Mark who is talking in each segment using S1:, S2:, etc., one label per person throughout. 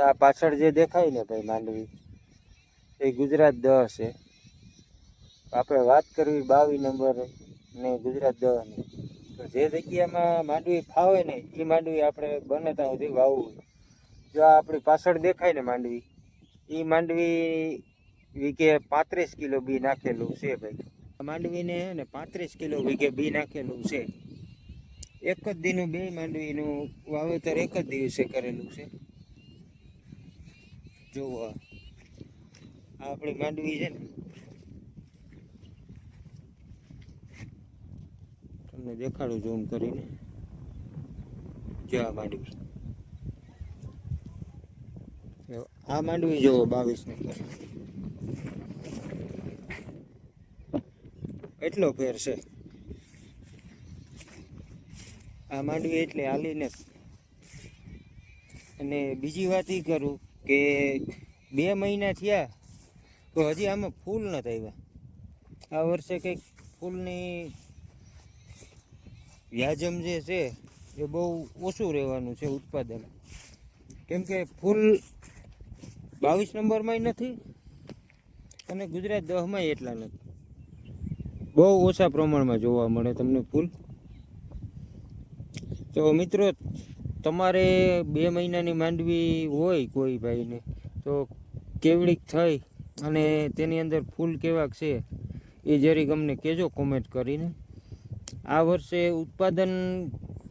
S1: આ પાછળ જે દેખાય ને ભાઈ માંડવી એ ગુજરાત 10 છે. આપણે વાત કરવી 22 નંબર ને ગુજરાત 10 ની. તો જે જગ્યામાં માંડવી ફાવે ને એ માંડવી આપણે બને ત્યાં સુધી વાવવું. જો આપણી પાછળ દેખાય ને માંડવી, એ માંડવી વીઘે 35 કિલો બી નાખેલું છે ભાઈ. માંડવીને ને 35 કિલો વીઘે બી નાખેલું છે. એક જ દીનું બે માંડવીનું વાવેતર એક જ દિવસે કરેલું છે. જોવો આ આપણી માંડવી છે ને, તમને દેખાડું ઝૂમ કરીને. જો આ માંડવી, આ માંડવી જોવો 22 નંબર. એટલો ફેર છે. આ માંડવી એટલે હાલીને. અને બીજી વાત એ કરું કે 2 મહિના થયા તો હજી આમાં ફૂલ નથી આવ્યા. આ વર્ષે કંઈક ફૂલની વ્યાજમ જે છે એ બહુ ઓછું રહેવાનું છે ઉત્પાદન. કેમ કે ફૂલ 22 નંબરમાંય નથી અને ગુજરાત 10માંય એટલા નથી. બહુ ઓછા પ્રમાણમાં જોવા મળે તમને ફૂલ. તો મિત્રો, તમારે 2 મહિનાની માંડવી હોય કોઈ ભાઈને, તો કેવડીક થઈ અને તેની અંદર ફૂલ કેવાક છે એ જરીક અમને કહેજો કોમેન્ટ કરીને. આ વર્ષે ઉત્પાદન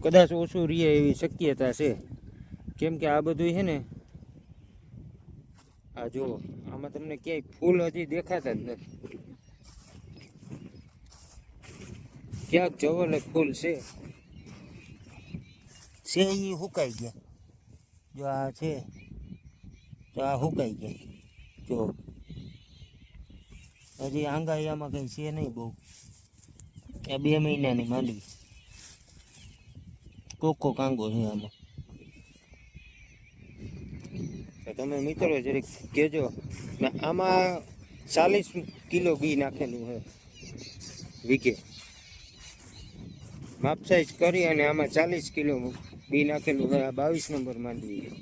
S1: કદાચ ઓછું રહે એવી શક્યતા છે. કેમ કે આ બધું છે ને, આ જુઓ, આમાં તમને ક્યાંય ફૂલ હજી દેખાતા જ નથી. ક્યાંક જવલે ફૂલ છે એ સુકાઈ ગયા. જો આ છે તો આ સુકાઈ ગયા. જો હજી આંગાઈ આમાં કંઈ છે નહીં બહુ. આ 2 મહિનાની માંડવી, કોકો કાંગો છે આમાં. તો તમે મિત્રો જરીક કહેજો. ને આમાં 40 કિલો બી નાખેલું છે વીઘે. માપ સાઈઝ કરી અને આમાં 40 કિલો બી નાખેલું છે. આ 22 નંબર માંડવી છે.